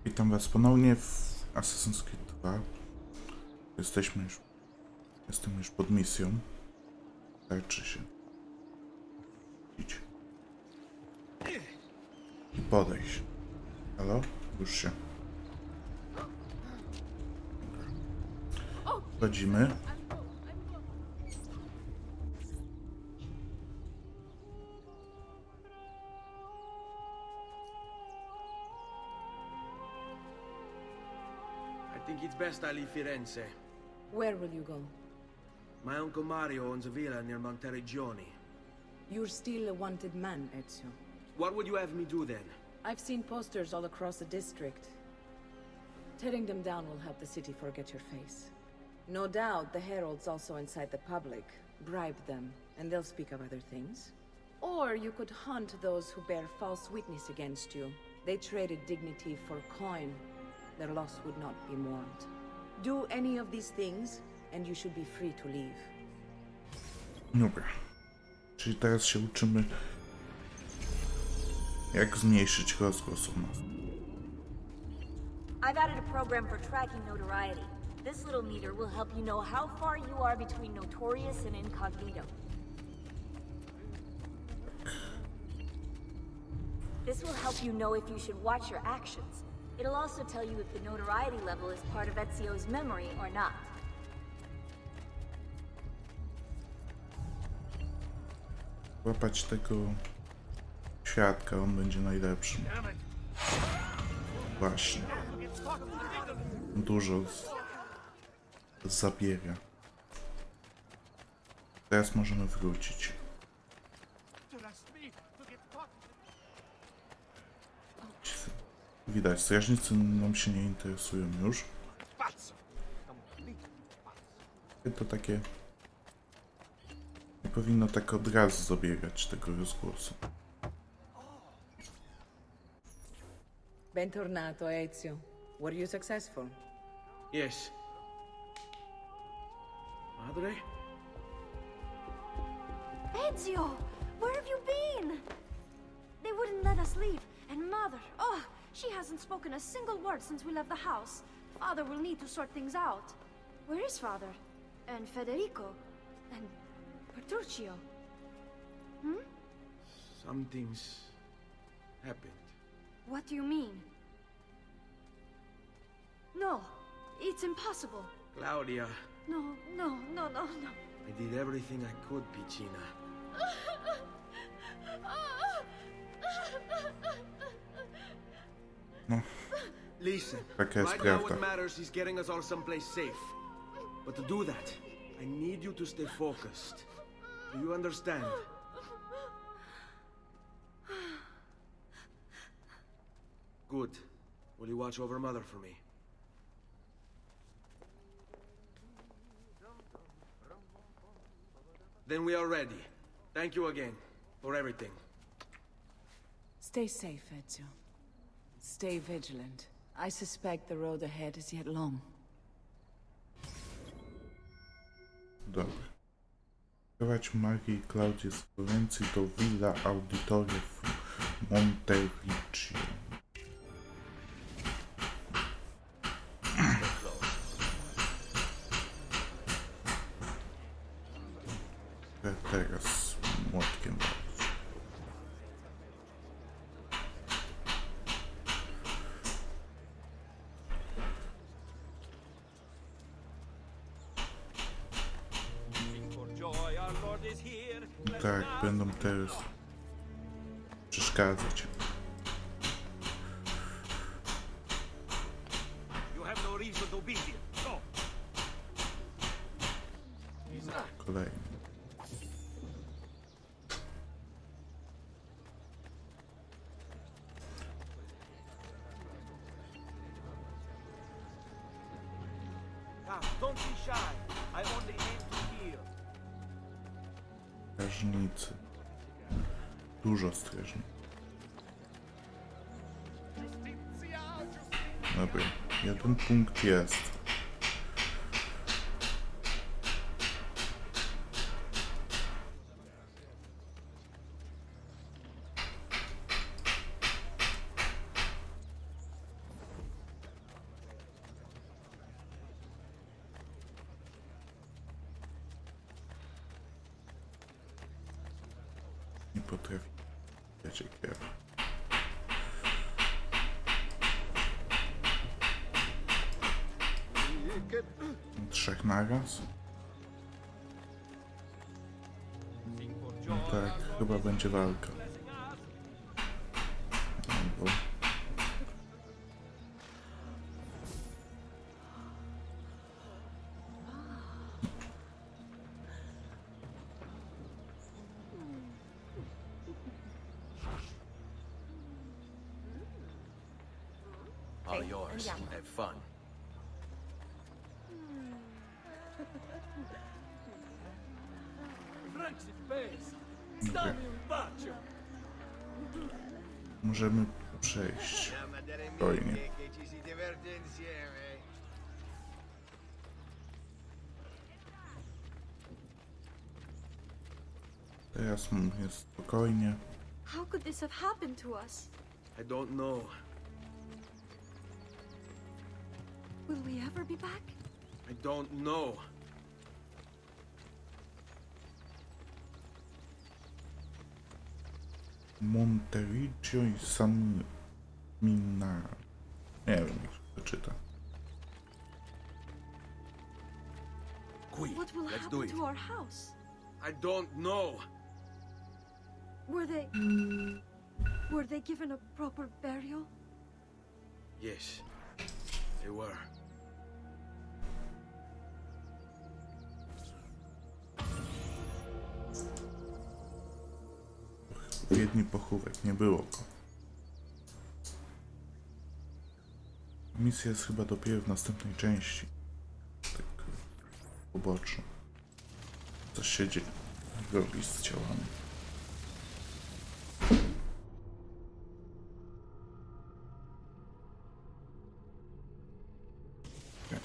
Witam was ponownie w Assassin's Creed 2. Jestem już pod misją. Starczy się. Idź. I podejść. Halo? Już się. Wchodzimy. I think it's best I leave Firenze. Where will you go? My uncle Mario owns a villa near Monteriggioni. You're still a wanted man, Ezio. What would you have me do then? I've seen posters all across the district. Tearing them down will help the city forget your face. No doubt the heralds also incite the public. Bribe them, and they'll speak of other things. Or you could hunt those who bear false witness against you. They traded dignity for coin. Their loss would not be mourned. Do any of these things, and you should be free to leave. Dobra. Czyli teraz się uczymy, jak zmniejszyć rozgłos u nas. I've added a program for tracking notoriety. This little meter will help you know how far you are between notorious and incognito. This will help you know if you should watch your actions. It'll also tell you if the notoriety level is part of Ezio's memory or not. Łapać tego świadka, on będzie najlepszym. Właśnie. Dużo zabiega. Teraz możemy wrócić. Widać, strażnicy nam się nie interesują już. To takie... Nie powinno tak od razu zabiegać tego rozgłosu. Bentornato, Ezio. Were you successful? Yes. Madre? Ezio! Where have you been? They wouldn't let us leave. And Mother, oh, she hasn't spoken a single word since we left the house. Father will need to sort things out. Where is Father? And Federico? And Petruccio? Hmm? Something's happened. What do you mean? No, it's impossible. Claudia, No. I did everything I could, Piccina. No, Listen, taka jest right now prawda. what matters is getting us all someplace safe. But to do that, I need you to stay focused. Do you understand? Good. Will you watch over Mother for me? Then we are ready. Thank you again for everything. Stay safe, Ezio. Stay vigilant. I suspect the road ahead is yet long. Dobra. Prowadź Marię i Klaudię z Florencji do Villa Auditoria w Monteriggioni. Teraz młotkiem walczyć. Tak, będą teraz przeszkadzać. Kolejny. Don't be shy. I only aim to heal. Strażnicy. Dużo strażników. Dobra, jeden punkt jest. potrafi. Ja cię kieruję. Trzech naraz? No tak, chyba będzie walka. Albo... All yours. Have fun. Możemy przejść. Spokojnie. Teraz jest spokojnie. How could this have happened to us? I don't know. Will we ever be back? I don't know. Monterigio i San Minara. Nie wiem, jak się to czyta. Quick, What will let's do happen it. to our house? I don't know. Were they given a proper burial? Yes, they were. Odpowiedni pochówek, nie było go. Misja jest chyba dopiero w następnej części. Tak poboczu. Coś się dzieje. Robi z ciałami.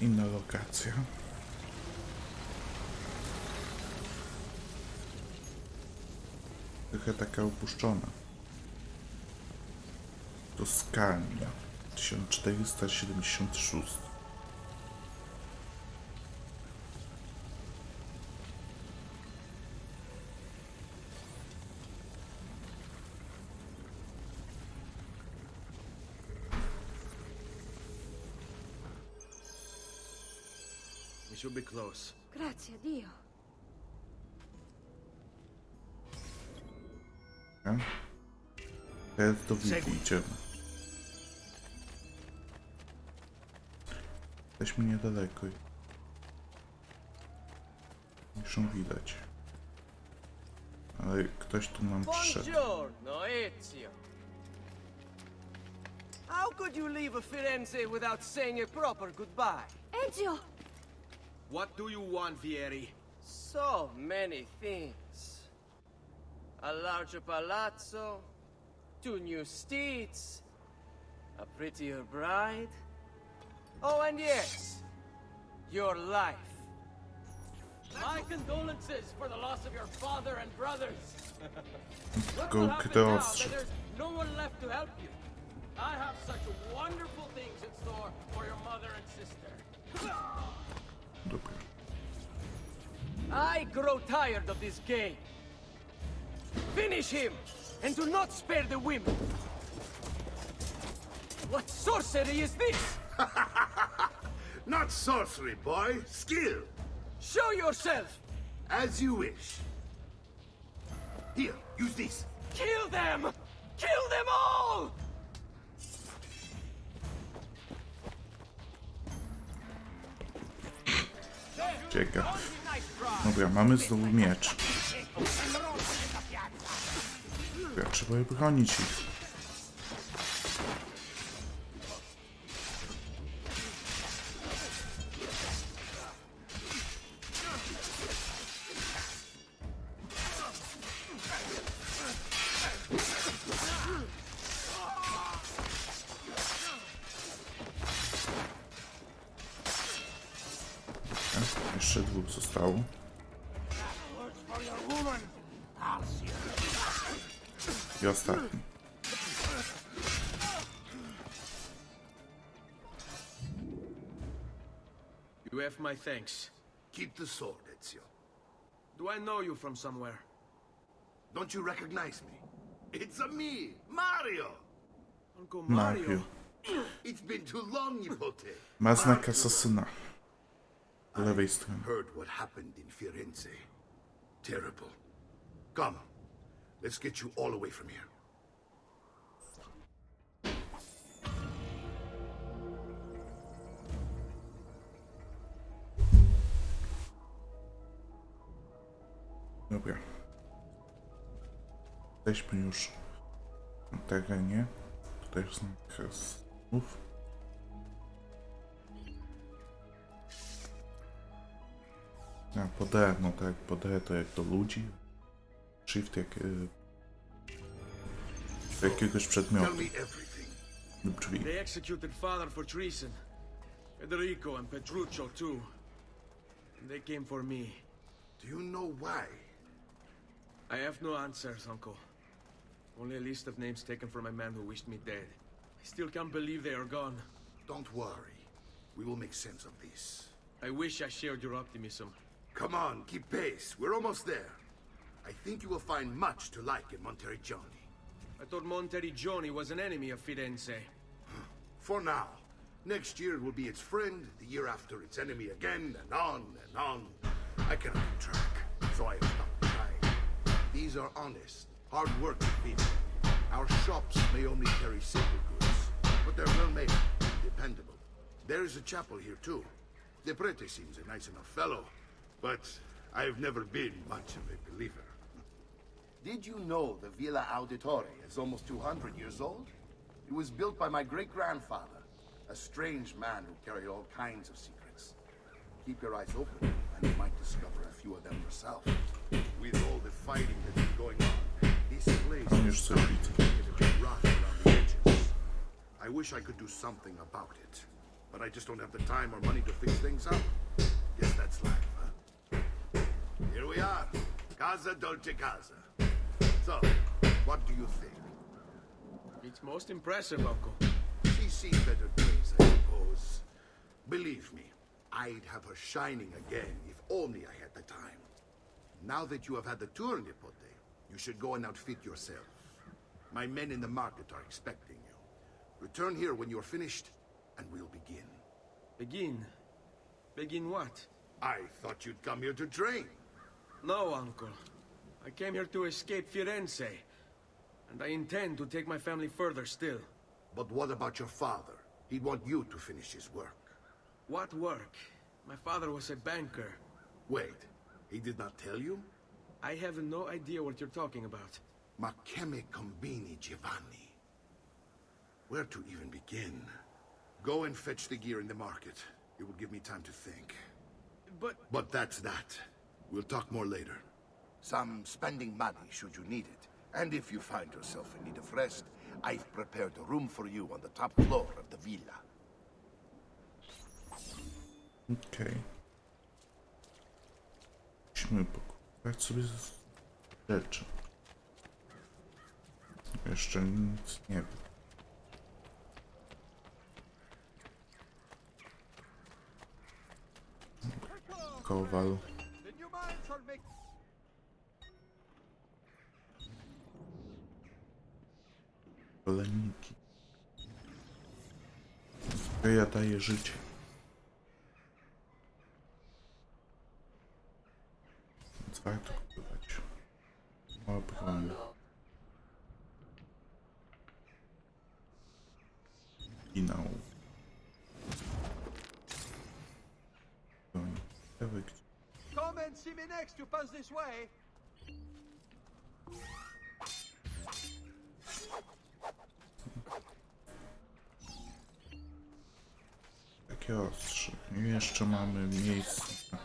Inna lokacja. Trochę taka opuszczona. Toskania 1476. We should be close. Grazie, Dio. Ja? Teraz do Wiki idziemy. Jesteśmy niedaleko. Muszą widać. Ale ktoś tu nam przyszedł. Buongiorno, Ezio. How could you leave a Firenze without saying a proper goodbye? Ezio! What do you want, Vieri? So many things. A larger palazzo, 2 new steeds, a prettier bride. Oh, and yes, your life. My condolences for the loss of your father and brothers. What Go will happen get now us. that there's no one left to help you? I have such wonderful things in store for your mother and sister. Dobra. I grow tired of this game. Finish him, and do not spare the women. What sorcery is this? Not sorcery, boy. Skill. Show yourself! As you wish. Here, use this. Kill them! Kill them all! Ciekawe. Dobra, mamy znowu miecz. Dobra, trzeba je bronić ich. Jeszcze dwóch zostało. I ostatni. You have my thanks. Keep the sword, Ezio. Do I know you from somewhere? Don't you recognize me? It's a me, Mario. Uncle Mario. Mario. It's been too long, Nipote. Ma znak asasyna. Po lewej stronie. Heard what happened in Firenze. Terrible. Come, let's get you all away from here. Dobra. Jesteśmy już na terenie. Tutaj już znak asasynów. A, po D, no tak, po D to jak do ludzi. Shift jak do jakiegoś Tell przedmiotu me everything. lub drzwi. They executed father for treason. Federico and Petruccio too. And they came for me. Do you know why? I have no answers, Uncle. Only a list of names taken from a man who wished me dead. I still can't believe they are gone. Don't worry. We will make sense of this. I wish I shared your optimism. Come on, keep pace. We're almost there. I think you will find much to like in Monteriggioni. I thought Monteriggioni was an enemy of Firenze. For now. Next year it will be its friend, the year after its enemy again, and on and on. I cannot keep track, so I have stopped trying. These are honest, hard-working people. Our shops may only carry simple goods, but they're well-made and dependable. There is a chapel here, too. The prete seems a nice enough fellow, but I've never been much of a believer. Did you know the Villa Auditore is almost 200 years old? It was built by my great-grandfather, a strange man who carried all kinds of secrets. Keep your eyes open, and you might discover a few of them yourself. With all the fighting that's been going on, this place Tam is już coś starting widzę. to get a bit rough around the edges. I wish I could do something about it, but I just don't have the time or money to fix things up. Guess that's life, huh? Here we are. Casa Dolce Casa. So, what do you think? It's most impressive, Uncle. She's seen better days, I suppose. Believe me, I'd have her shining again if only I had the time. Now that you have had the tour, Nipote, you should go and outfit yourself. My men in the market are expecting you. Return here when you're finished, and we'll begin. Begin? Begin what? I thought you'd come here to train. No, Uncle. I came here to escape Firenze. And I intend to take my family further still. But what about your father? He'd want you to finish his work. What work? My father was a banker. Wait, he did not tell you? I have no idea what you're talking about. Ma che me combini, Giovanni? Where to even begin? Go and fetch the gear in the market. It will give me time to think. But that's that. We'll talk more later. Some spending money should you need it. And if you find yourself in need of rest, I've prepared a room for you on the top floor of the villa. Okej. Musimy pokupować sobie rzeczy. Jeszcze nic nie wiem. Kowal. The new mines are making. Kolejniki. Ja daję życie. Więc warto kupować. O, broń. Finał. Broń. Come and see me next. You pass this way. Takie ostrze. I jeszcze mamy miejsce na...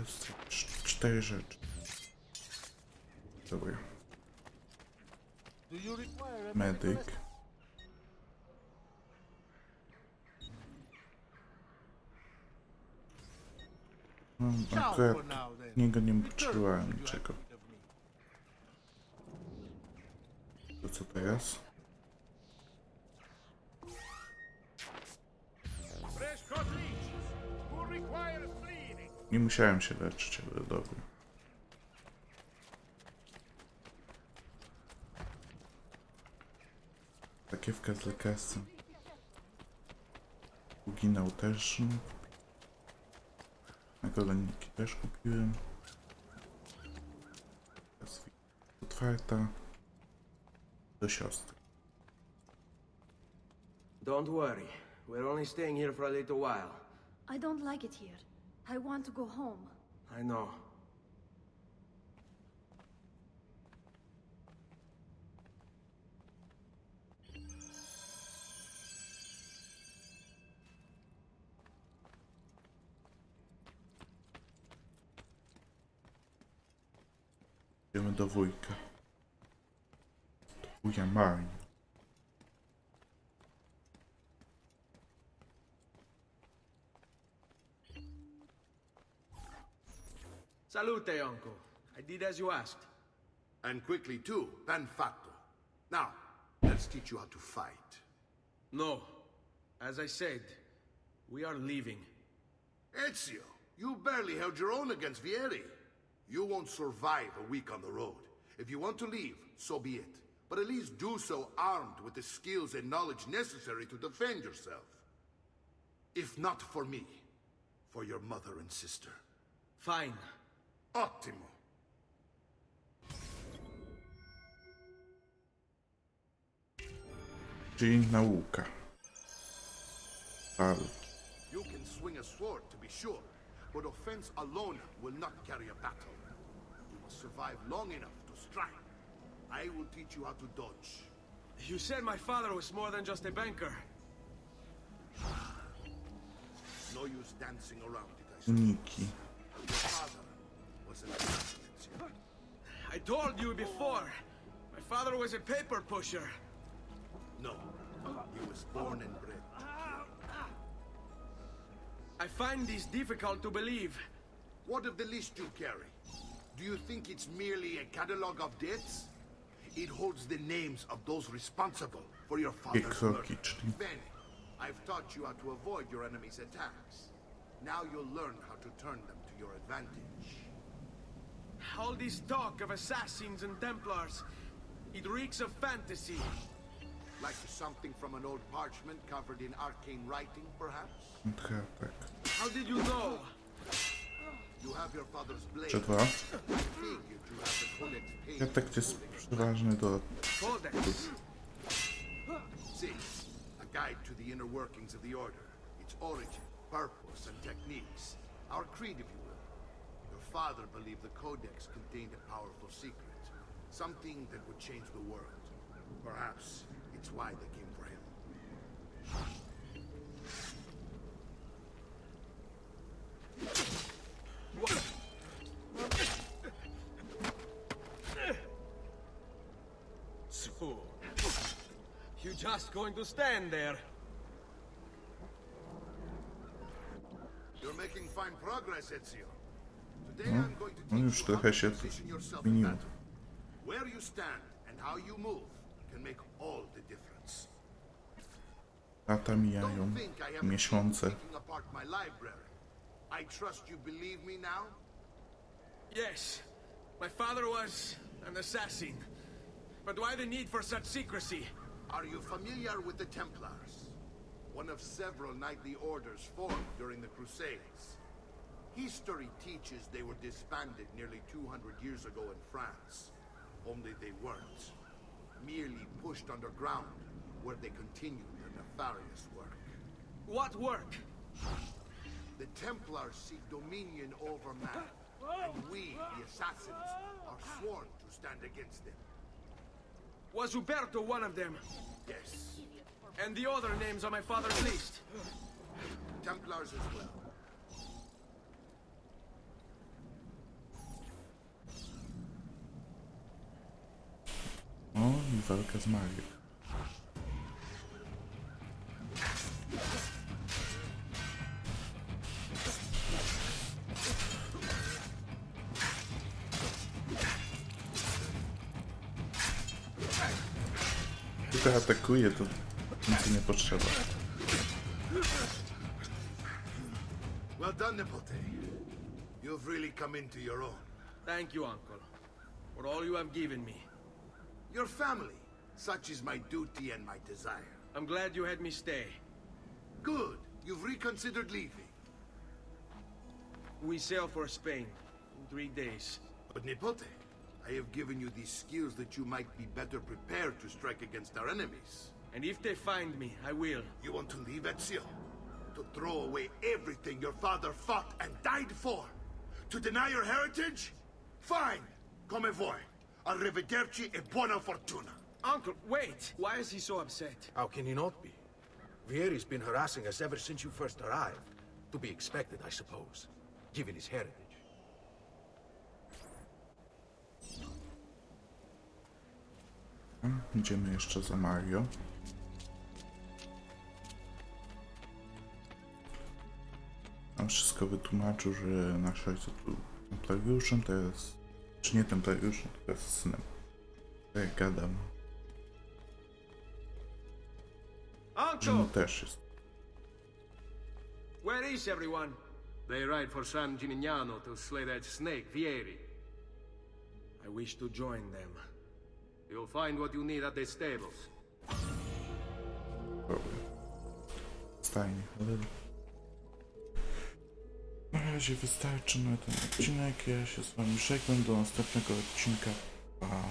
Jest 4 rzeczy. Dobra. Do you require a Medyk. No, akurat niego nie potrzebowałem niczego. To co teraz? fresh cut leeches? Who requires cleaning? Nie musiałem się leczyć, ale dobra. Sakiewka z lekarstwem. Uginał też. Nagoleniki też kupiłem. Teraz otwarta. Do siostry. Don't worry. We're only staying here for a little while. I don't like it here. I want to go home. I know. Idziemy do wujka. Do wuja Mario. Salute, Uncle. I did as you asked. And quickly too, ben fatto. Now, let's teach you how to fight. No. As I said, we are leaving. Ezio, you barely held your own against Vieri. You won't survive a week on the road. If you want to leave, so be it. But at least do so armed with the skills and knowledge necessary to defend yourself. If not for me, for your mother and sister. Fine. Ottimo. Czyli nauka. Walki. You can swing a sword, to be sure, but offense alone will not carry a battle. You must survive long enough to strike. I will teach you how to dodge. You said my father was more than just a banker. No use dancing around it, I suppose. Uniki. Your father was an assassin. Ezio. I told you before. My father was a paper pusher. No, he was born and bred. I find this difficult to believe. What of the list you carry? Do you think it's merely a catalog of debts? It holds the names of those responsible for your father's murder. kroki, czyli Bene, I've taught you how to avoid your enemy's attacks. Now you'll learn how to turn them to your advantage. All this talk of assassins and Templars, it reeks of fantasy. Like something from an old parchment covered in arcane writing, perhaps? kontratak. How did you know? You have your father's blade. Jeszcze dwa. I figured you have the codex page. Kontratak jest przeważny do... Codex. See, a guide to the inner workings of the Order, its origin, purpose, and techniques. Our creed, if you will. Your father believed the Codex contained a powerful secret, something that would change the world. Perhaps it's why they came for him. So, you just going to stand there? You're making fine progress, Ezio. Today I'm going to No teach już you how trochę to się to position yourself in zmieniło. battle. Where you stand and how you move can make all the difference. Lata mijają, Don't think I haven't miesiące. been picking apart my library. I trust you believe me now? Yes. My father was an assassin. But why the need for such secrecy? Are you familiar with the Templars? One of several knightly orders formed during the Crusades. History teaches they were disbanded nearly 200 years ago in France. Only they weren't. Merely pushed underground, where they continued their nefarious work. What work? The Templars seek dominion over man, and we, the assassins, are sworn to stand against them. Was Uberto one of them? Yes, And the other names on my father's list? Templars as well. O, i walka z Mario. Tylko atakuje, to nic nie potrzeba. Well done, Nepote. You've really come into your own. Thank you, Uncle, for all you have given me. Your family, Such is my duty and my desire. I'm glad you had me stay. Good. You've reconsidered leaving. We sail for Spain in 3 days. But Nipote, I have given you these skills that you might be better prepared to strike against our enemies. And if they find me, I will. You want to leave Ezio? To throw away everything your father fought and died for? To deny your heritage? Fine! Come vuoi. Arrivederci e buona fortuna. Uncle, wait! Why is he so upset? How can he not be? Vieri's been harassing us ever since you first arrived. To be expected, I suppose, given his heritage. Idziemy jeszcze za Mario. On wszystko wytłumaczył, że nasz ojciec był templariuszem, to jest... Czy nie templariuszem, tylko jest synem. Tak jak gadam. Że no Uncle! też jest. Where is everyone? They ride for San Gimignano to slay that snake, Vieri. I wish to join them. You'll find what you need at the stables. Dobra. Stajnie, ale... Na razie wystarczy na ten odcinek. Ja się z wami żegnam. Do następnego odcinka. Pa.